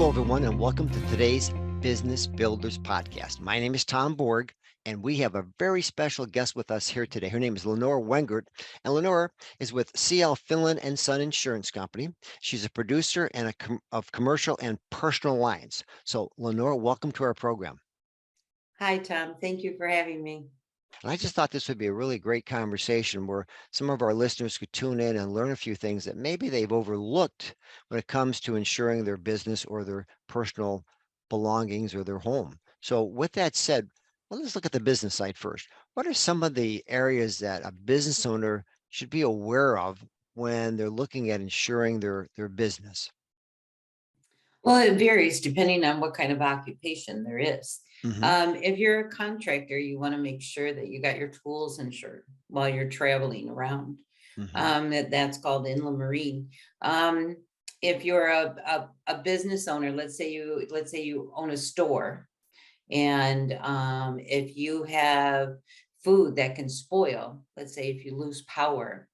Hello, everyone, and welcome to today's Business Builders Podcast. My name is Tom Borg, and we have a very special guest with us here today. Her name is Lenore Wengert, and Lenore is with CL Finlan and Son Insurance Company. She's a producer and of commercial and personal lines. So, Lenore, welcome to our program. Hi, Tom. Thank you for having me. And I just thought this would be a really great conversation where some of our listeners could tune in and learn a few things that maybe they've overlooked when it comes to insuring their business or their personal belongings or their home. So with that said, well, let's look at the business side first. What are some of the areas that a business owner should be aware of when they're looking at insuring their business? Well, it varies depending on what kind of occupation there is. Mm-hmm. If you're a contractor, you want to make sure that you got your tools insured while you're traveling around. Mm-hmm. That's called inland marine. If you're a business owner, let's say you own a store, and if you have food that can spoil, let's say if you lose power,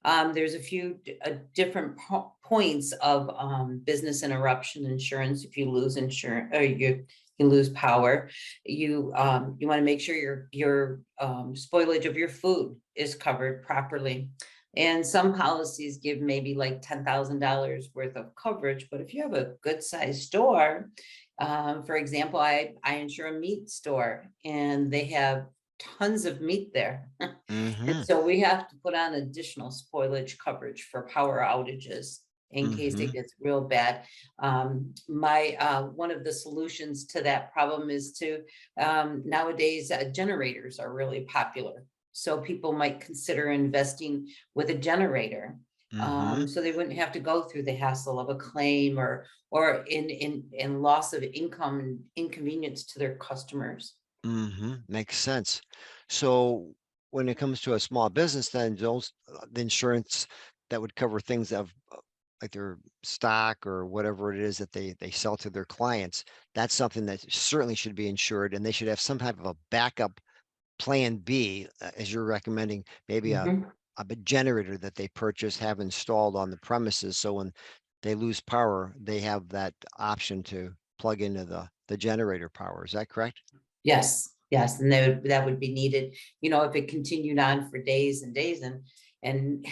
there's a few different points of business interruption insurance. If you lose insurance or you lose power, you want to make sure your spoilage of your food is covered properly. And some policies give maybe like $10,000 worth of coverage. But if you have a good sized store, for example, I insure a meat store, and they have tons of meat there. Mm-hmm. And so we have to put on additional spoilage coverage for power outages in case it gets real bad. One of the solutions to that problem is to nowadays generators are really popular. So people might consider investing with a generator. So they wouldn't have to go through the hassle of a claim or in loss of income and inconvenience to their customers. Makes sense. So when it comes to a small business, then the insurance that would cover things of like their stock or whatever it is that they sell to their clients, that's something that certainly should be insured, and they should have some type of a backup plan B, as you're recommending, maybe a generator that they purchase, have installed on the premises, so when they lose power, they have that option to plug into the generator power. Is that correct? Yes, and that would be needed, if it continued on for days and days, and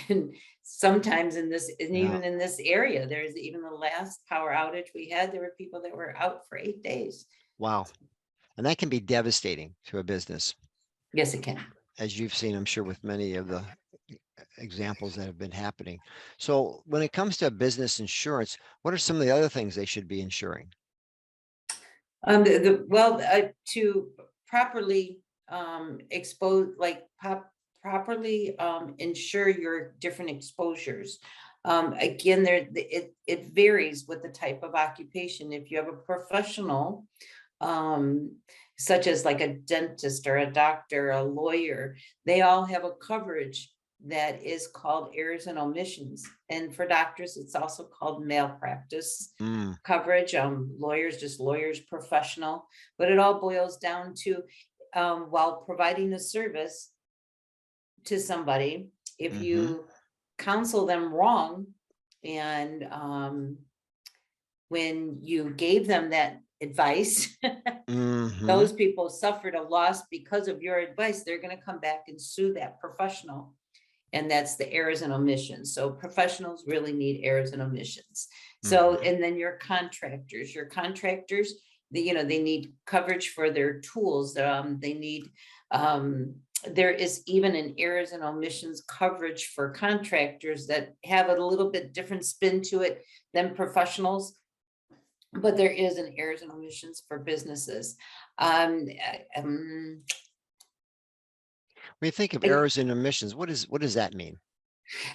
sometimes even in this area, there's even the last power outage we had, there were people that were out for 8 days. Wow. And that can be devastating to a business. Yes, it can. As you've seen, I'm sure, with many of the examples that have been happening. So when it comes to business insurance, what are some of the other things they should be insuring? To properly properly insure your different exposures. Again, it varies with the type of occupation. If you have a professional, such as like a dentist or a doctor, a lawyer, they all have a coverage that is called errors and omissions. And for doctors, it's also called malpractice coverage. Lawyers professional. But it all boils down to while providing a service to somebody, if you counsel them wrong, and when you gave them that advice, those people suffered a loss because of your advice, they're going to come back and sue that professional. And that's the errors and omissions. So professionals really need errors and omissions. So, and then your contractors, they need coverage for their tools. They need, there is even an errors and omissions coverage for contractors that have a little bit different spin to it than professionals. But there is an errors and omissions for businesses. When you think of errors and omissions, what does that mean?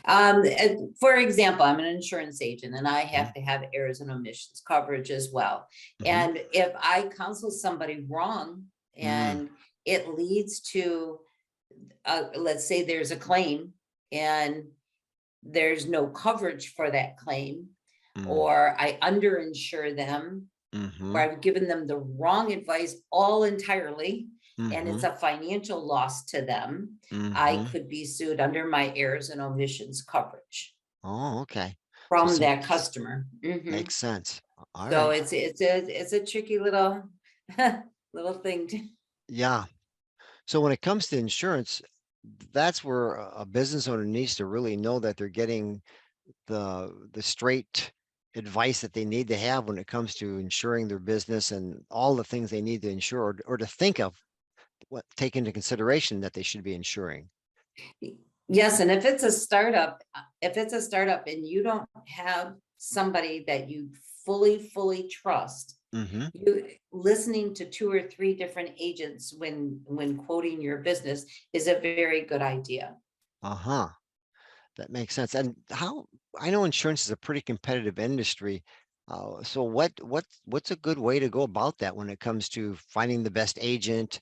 For example, I'm an insurance agent, and I have to have errors and omissions coverage as well. And if I counsel somebody wrong and it leads to, let's say there's a claim and there's no coverage for that claim, or I underinsure them, or I've given them the wrong advice all entirely, and it's a financial loss to them, I could be sued under my errors and omissions coverage. Oh, okay. So from some that customer. makes sense. All So right. it's a tricky little little thing to. Yeah. So when it comes to insurance, that's where a business owner needs to really know that they're getting the straight advice that they need to have when it comes to insuring their business and all the things they need to insure, or to think of what take into consideration that they should be insuring. Yes, and if it's a startup and you don't have somebody that you fully trust, Hmm. you listening to two or three different agents when quoting your business is a very good idea. Uh-huh. That makes sense. And how, I know insurance is a pretty competitive industry. So what's a good way to go about that when it comes to finding the best agent,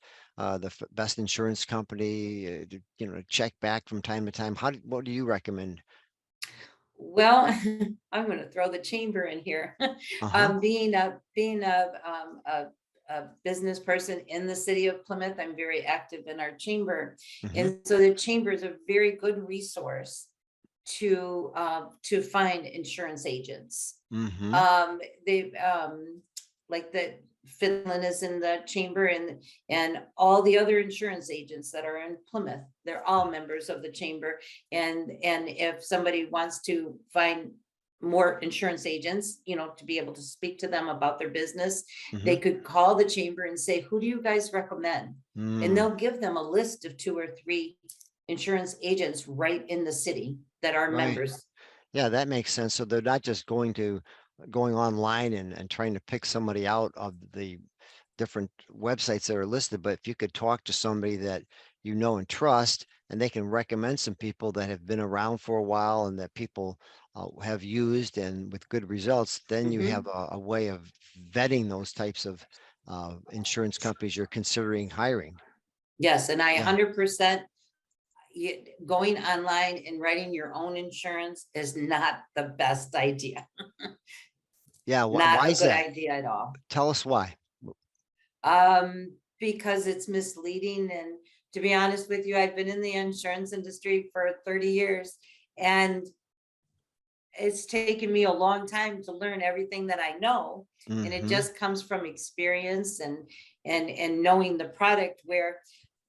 best insurance company, to check back from time to time? What do you recommend? Well, I'm gonna throw the chamber in here. Uh-huh. Being a business person in the city of Plymouth, I'm very active in our chamber. Hmm. And so the chamber is a very good resource to find insurance agents. Hmm. They like the Finlan is in the chamber, and all the other insurance agents that are in Plymouth, they're all members of the chamber. And if somebody wants to find more insurance agents, to be able to speak to them about their business, they Hmm. could call the chamber and say, who do you guys recommend? And Mm, they'll give them a list of two or three insurance agents right in the city that are right. members. Yeah, that makes sense. So they're not just going online and trying to pick somebody out of the different websites that are listed, but if you could talk to somebody that you know and trust, and they can recommend some people that have been around for a while and that people have used and with good results, then you have Mhm. a way of vetting those types of insurance companies you're considering hiring. Yes, and I Yeah. 100%, going online and writing your own insurance is not the best idea. Yeah. Not Why a is good that? idea at all. Tell us why. Because it's misleading, and to be honest with you, I've been in the insurance industry for 30 years, and it's taken me a long time to learn everything that I know. And it Hmm. just comes from experience and knowing the product, where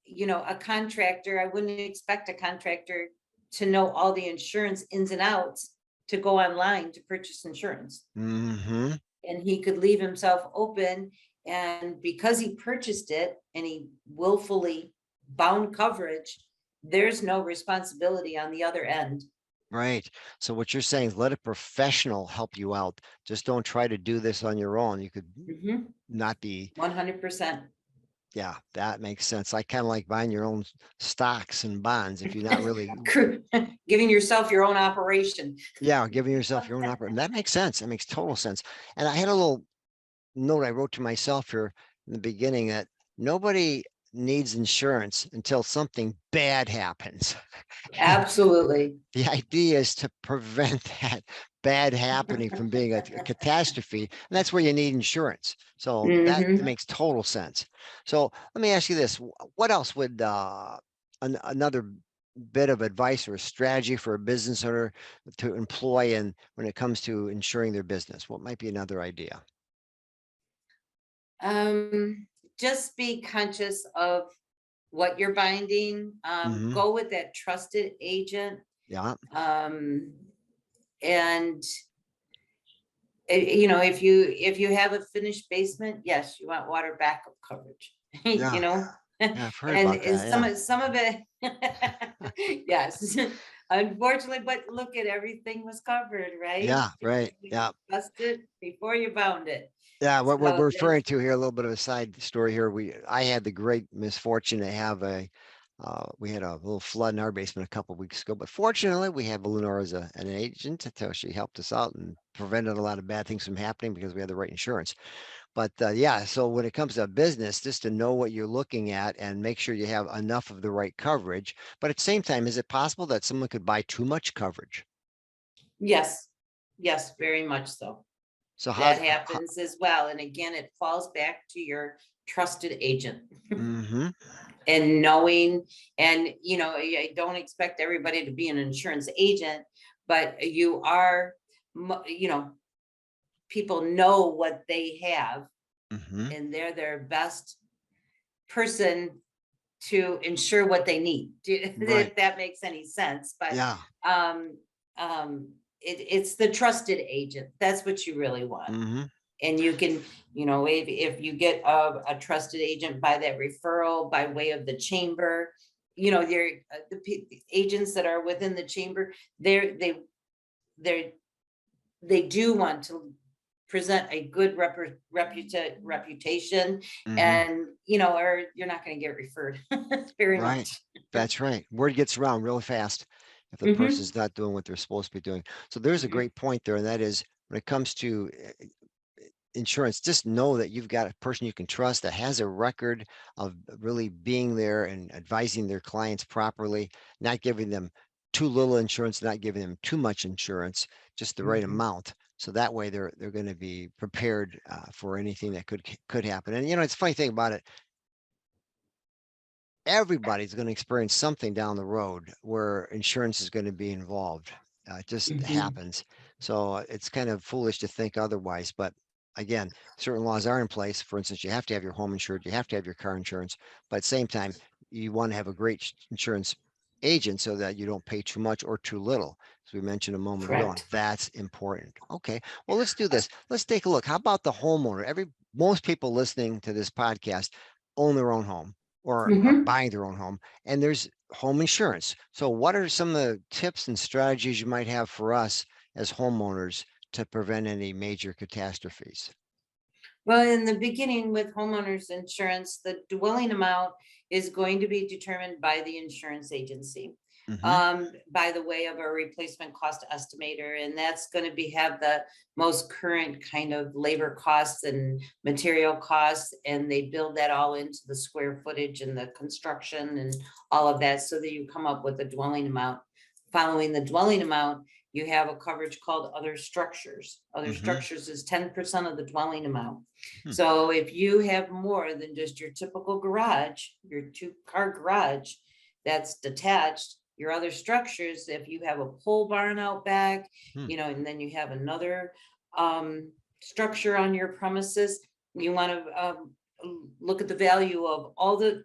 a contractor, I wouldn't expect a contractor to know all the insurance ins and outs to go online to purchase insurance. Hmm. And he could leave himself open. And because he purchased it and he willfully bound coverage, there's no responsibility on the other end. Right. So what you're saying is let a professional help you out. Just don't try to do this on your own. You could Mhm. not be, 100%. yeah, that makes sense. I kind of like buying your own stocks and bonds if you're not really, Giving yourself your own operation. yeah, giving yourself your own opera. That makes sense. That makes total sense. And I had a little note I wrote to myself here in the beginning that nobody needs insurance until something bad happens. And Absolutely. the idea is to prevent that bad happening from being a catastrophe. And that's where you need insurance. So that Hmm. makes total sense. So let me ask you this. What else would another bit of advice or a strategy for a business owner to employ in when it comes to insuring their business? What might be another idea? Um, just be conscious of what you're binding. Hmm. Go with that trusted agent. Yeah. Um, and if you have a finished basement, yes, you want water backup coverage. Yeah. you know and Yeah. I've heard about and that. some Yeah. of some of it. Yes, unfortunately, but look, at everything was covered, right? Yeah. Right. You Yeah. trust it before you bound it. Yeah, what we're So referring to here, a little bit of a side story here. I had the great misfortune to have we had a little flood in our basement a couple of weeks ago, but fortunately we have Lenore as an agent, so she helped us out and prevented a lot of bad things from happening because we had the right insurance. But yeah, so when it comes to business, just to know what you're looking at and make sure you have enough of the right coverage. But at the same time, is it possible that someone could buy too much coverage? yes, yes, very much so. So That happens as well. And again, it falls back to your trusted agent. mm-hmm, And knowing, and I don't expect everybody to be an insurance agent, but you are you know, people know what they have, Hmm. and they're their best person to ensure what they need. Right. If that makes any sense, but Yeah. um, it's the trusted agent. That's what you really want. Hmm. And you can, if you get a trusted agent by that referral, by way of the chamber, they're the agents that are within the chamber, they're they do want to present a good reputation, Hmm. and or you're not going to get referred very Right. much. That's right. Word gets around really fast if the Hmm. person's not doing what they're supposed to be doing. So there's a Hmm. great point there, and that is when it comes to insurance, just know that you've got a person you can trust that has a record of really being there and advising their clients properly, not giving them too little insurance, not giving them too much insurance, just the right Hmm. amount. So that way they're going to be prepared for anything that could happen. And it's a funny thing about it. Everybody's going to experience something down the road where insurance is going to be involved. It just Hmm. happens. So it's kind of foolish to think otherwise. But again, certain laws are in place. For instance, you have to have your home insured, you have to have your car insurance, but at the same time, you want to have a great insurance agent so that you don't pay too much or too little. As we mentioned a moment ago, and Correct. that's important. Okay, well, let's do this. Let's take a look. How about the homeowner? Most people listening to this podcast own their own home or are Hmm. buying their own home, and there's home insurance. So what are some of the tips and strategies you might have for us as homeowners to prevent any major catastrophes? Well, in the beginning with homeowners insurance, the dwelling amount is going to be determined by the insurance agency, Hmm. by the way of a replacement cost estimator. And that's going to have the most current kind of labor costs and material costs. And they build that all into the square footage and the construction and all of that, so that you come up with a dwelling amount. Following the dwelling amount, you have a coverage called other structures. Other Hmm. structures is 10% of the dwelling amount. Hmm. So if you have more than just your typical garage, your 2-car garage that's detached, your other structures, if you have a pole barn out back, Hmm. and then you have another structure on your premises, you want to look at the value of all the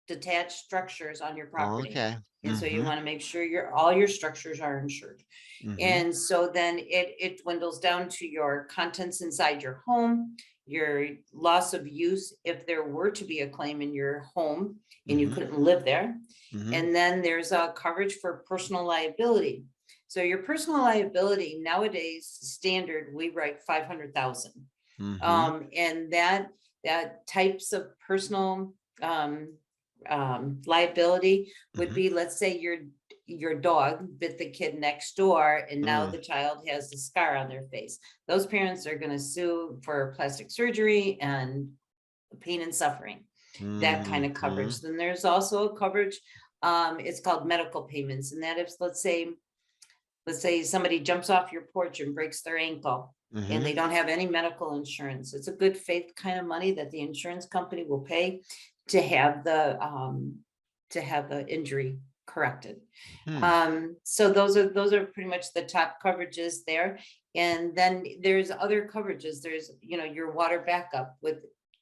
detached structures on your property. Okay. And so you Hmm. want to make sure all your structures are insured. Hmm. And so then it dwindles down to your contents inside your home, your loss of use if there were to be a claim in your home and you Hmm. couldn't live there. Hmm. And then there's a coverage for personal liability. So your personal liability nowadays standard, we write 500,000. Hmm. And that types of personal liability would Hmm. be, let's say your dog bit the kid next door and now Mm. the child has a scar on their face. Those parents are going to sue for plastic surgery and pain and suffering, that kind of Hmm. coverage. Then there's also a coverage, it's called medical payments, and that if let's say somebody jumps off your porch and breaks their ankle and they Hmm. don't have any medical insurance, it's a good faith kind of money that the insurance company will pay to have the injury corrected. Hmm. So those are pretty much the top coverages there. And then there's other coverages. There's, your water backup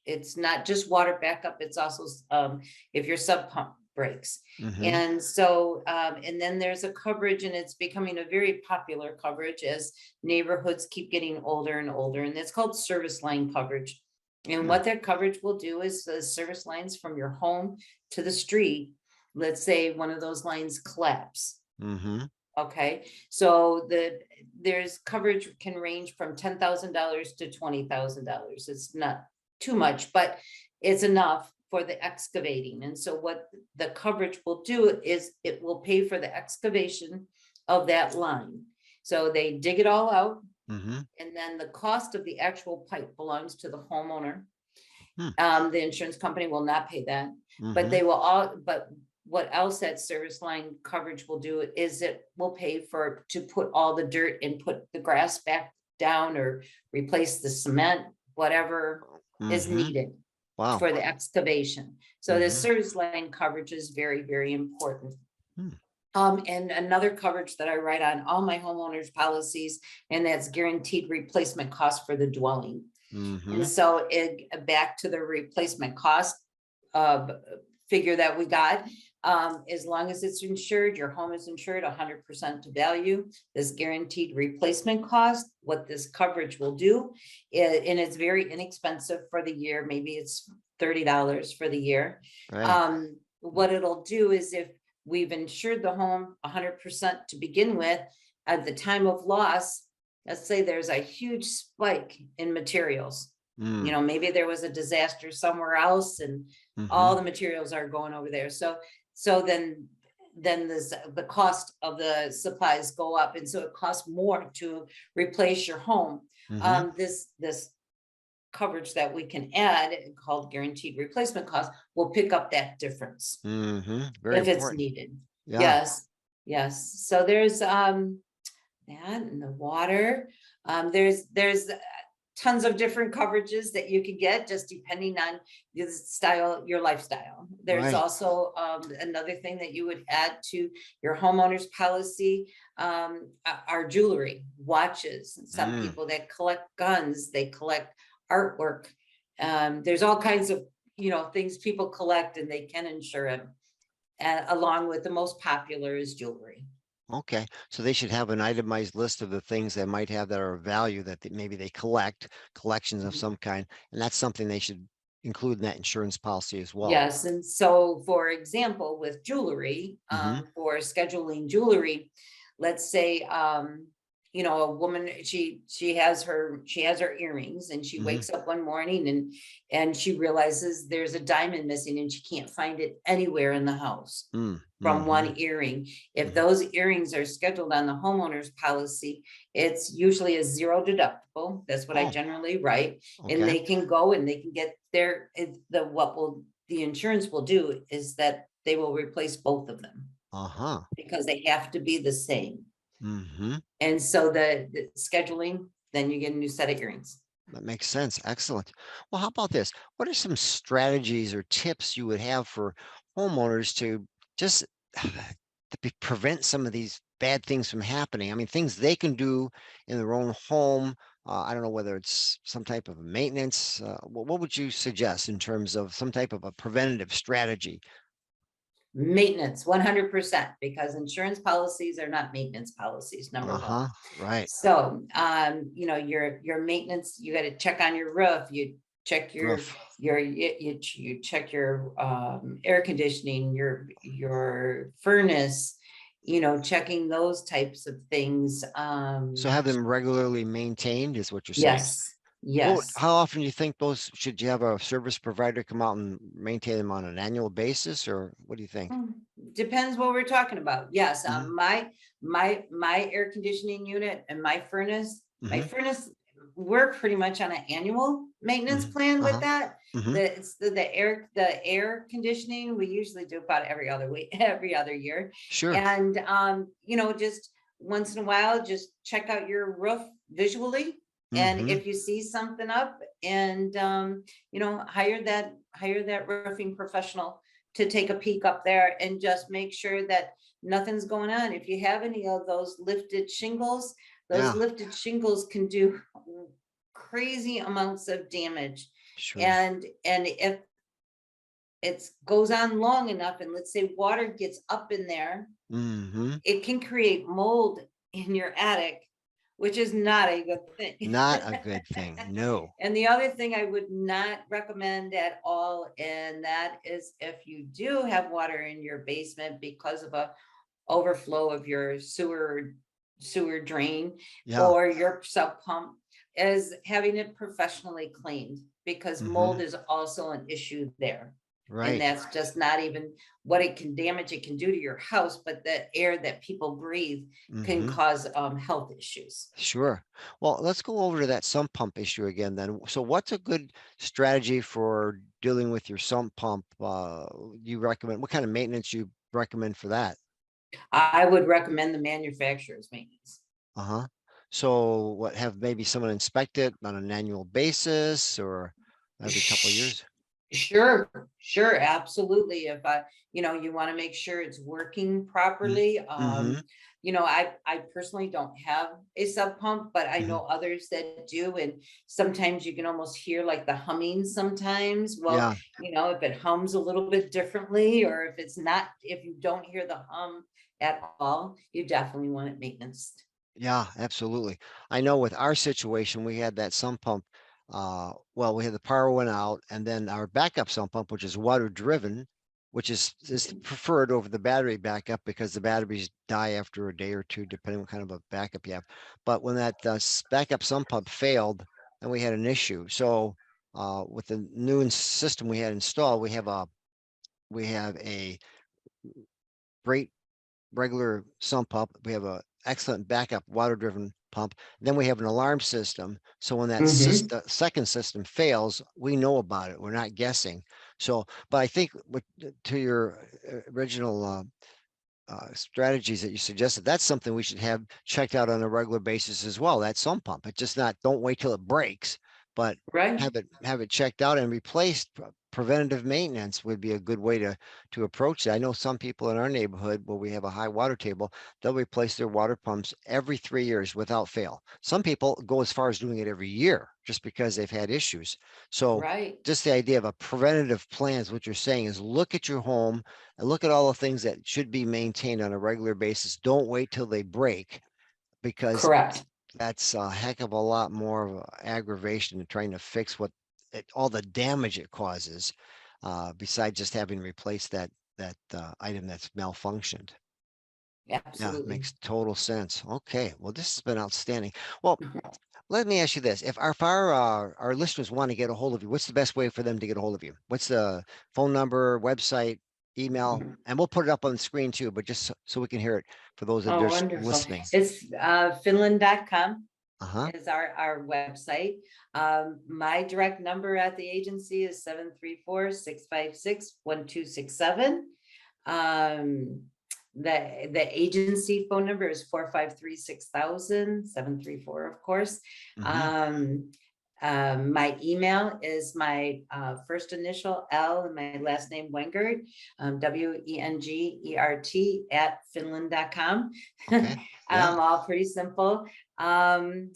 it's not just water backup, it's also if your sub pump breaks. Hmm. And so, and then there's a coverage, and it's becoming a very popular coverage as neighborhoods keep getting older and older, and it's called service line coverage. And Hmm. what that coverage will do is the service lines from your home to the street. Let's say one of those lines collapse. Hmm. Okay, so there's coverage can range from $10,000 to $20,000. It's not too much, but it's enough for the excavating. And so what the coverage will do is it will pay for the excavation of that line. So they dig it all out, Hmm. and then the cost of the actual pipe belongs to the homeowner. Hmm. The insurance company will not pay that, but Hmm. they will all, but what else that service line coverage will do is it will pay to put all the dirt and put the grass back down or replace the cement, whatever is Hmm. needed Wow. for the excavation. So the Hmm. service line coverage is very, very important. Hmm. And another coverage that I write on all my homeowners policies, and that's guaranteed replacement cost for the dwelling. And Mm-hmm. so back to the replacement cost figure that we got, as long as it's insured, your home is insured 100% to value. This guaranteed replacement cost, what this coverage will do, and it's very inexpensive for the year. Maybe it's $30 for the year. Right. What it'll do is, if we've insured the home 100% to begin with, at the time of loss, let's say there's a huge spike in materials. Mm. Maybe there was a disaster somewhere else and Mm-hmm. all the materials are going over there. So then the cost of the supplies go up. And so it costs more to replace your home. Mm-hmm. This coverage that we can add, called guaranteed replacement cost, will pick up that difference Mm-hmm. Very if it's important. needed. Yeah. Yes, yes. So there's that and the water. There's tons of different coverages that you can get, just depending on your style, your lifestyle. There's Right. also another thing that you would add to your homeowner's policy, are jewelry, watches. Some Mm. people that collect guns, they collect artwork. There's all kinds of things people collect, and they can insure it. And along with the most popular is jewelry. Okay. So they should have an itemized list of the things they might have that are of value that maybe they collections of Mhm. some kind. And that's something they should include in that insurance policy as well. Yes, and so for example, with jewelry, Mm-hmm. for scheduling jewelry, let's say, a woman, she has her earrings, and she Mm-hmm. wakes up one morning and she realizes there's a diamond missing, and she can't find it anywhere in the house from Mm-hmm. one earring. If Mm-hmm. those earrings are scheduled on the homeowner's policy, it's usually a zero deductible. That's what I Oh, generally write. And okay. they can go and they can get their, the insurance will do is that they will replace both of them, Uh-huh. because they have to be the same. Mm-hmm. And so the scheduling, then you get a new set of earrings. That makes sense. Excellent. Well, how about this? What are some strategies or tips you would have for homeowners to just prevent some of these bad things from happening? I mean, things they can do in their own home. I don't know whether it's some type of maintenance. What would you suggest in terms of some type of a preventative strategy? Maintenance, 100%, because insurance policies are not maintenance policies, number one. Uh-huh. Right. So, your maintenance, you got to check on your roof. You check Roof. you check your air conditioning, your furnace. Checking those types of things. So have them regularly maintained is what you're saying. Yes, Well, yes. how often do you think should you have a service provider come out and maintain them on an annual basis, or what do you think? Depends what we're talking about. Yes, Mhm, my air conditioning unit and my mhm, furnace, we're pretty much on an annual maintenance mhm, plan with uh-huh, that. mhm, The air conditioning, we usually do about every other week, every other year. sure, And just once in a while, just check out your roof visually. And mhm, if you see something up, and hire that roofing professional to take a peek up there and just make sure that nothing's going on. If you have any of those yeah, lifted shingles can do crazy amounts of damage. sure, And if it goes on long enough, and let's say water gets up in there, mhm, it can create mold in your attic, which is not a good thing. not a good thing, no, And the other thing I would not recommend at all, and that is if you do have water in your basement because of a overflow of your sewer drain yeah, or your sub pump, is having it professionally cleaned, because mold mhm, is also an issue there. And right, that's just not even what it can do to your house, but the air that people breathe can mhm, cause health issues. sure. Well, let's go over to that sump pump issue again then. So what's a good strategy for dealing with your sump pump? You recommend, what kind of maintenance you recommend for that? I would recommend the manufacturer's maintenance. Uh-huh. So have maybe someone inspect it on an annual basis or every couple of years? Sure, sure, absolutely. If you want to make sure it's working properly. Mm-hmm. I personally don't have a sub pump, but I Hmm. know others that do, and sometimes you can almost hear like the humming sometimes. Well, Yeah. if it hums a little bit differently, or if you don't hear the hum at all, you definitely want it maintenance. Yeah, absolutely. I know with our situation, we had that sump pump. Well, we had the power went out, and then our backup sump pump, which is water driven, which is preferred over the battery backup because the batteries die after a day or two, depending on what kind of a backup you have. But when that backup sump pump failed, then we had an issue. So with the new system we had installed, we have a great regular sump pump. We have a excellent backup water driven pump. Then we have an alarm system. So when that Hmm. second system fails, we know about it. We're not guessing. So, but I think to your original strategies that you suggested, that's something we should have checked out on a regular basis as well. That sump pump. It's just not, don't wait till it breaks, but Right, have it checked out and replaced. Preventative maintenance would be a good way to approach it. I know some people in our neighborhood where we have a high water table, they'll replace their water pumps every 3 years without fail. Some people go as far as doing it every year just because they've had issues. So right, just the idea of a preventative plan is what you're saying is look at your home and look at all the things that should be maintained on a regular basis. Don't wait till they break because correct. that's a heck of a lot more of aggravation than trying to fix all the damage it causes, besides just having replaced that item that's malfunctioned. Yeah, Absolutely. makes total sense. Okay, well, this has been outstanding. Well, let me ask you this: if our listeners want to get a hold of you, what's the best way for them to get a hold of you? What's the phone number, website, email? And we'll put it up on the screen too, but just so we can hear it for those that are Oh, just wonderful. listening. It's Finlan.com Uh-huh. is our website. My direct number at the agency is 734-656-1267. Um, the agency phone number is 453-6000-734, of course. Mm-hmm. Um, my email is my first initial L and my last name Wengert, Wengert @finland.com. Okay. Yeah. All pretty simple. And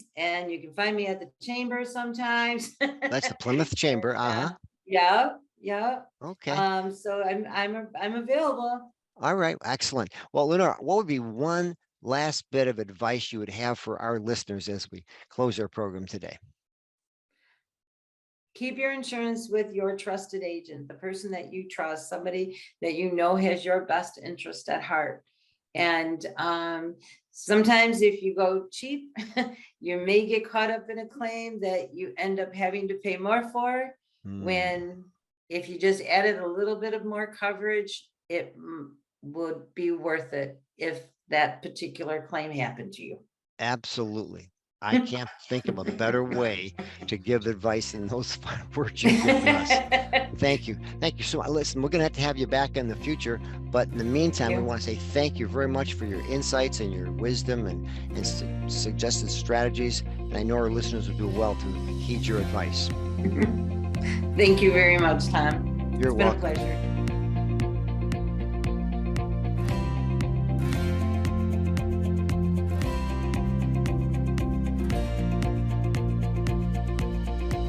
you can find me at the chamber sometimes. That's the Plymouth Chamber. And, Uh-huh. yeah, yeah. Okay. So I'm available. All right. Excellent. Well, Lenore, what would be one last bit of advice you would have for our listeners as we close our program today? Keep your insurance with your trusted agent, the person that you trust, somebody that you know has your best interest at heart. And sometimes if you go cheap, you may get caught up in a claim that you end up having to pay more for. Hmm. When if you just added a little bit of more coverage, it would be worth it if that particular claim happened to you. Absolutely. I can't think of a better way to give advice than those final words you've given us. Thank you. Thank you so much. Listen, we're going to have you back in the future. But in the meantime, we You. want to say thank you very much for your insights and your wisdom and suggested strategies. And I know our listeners will do well to heed your advice. Thank you very much, Tom. You're It's been a welcome. pleasure.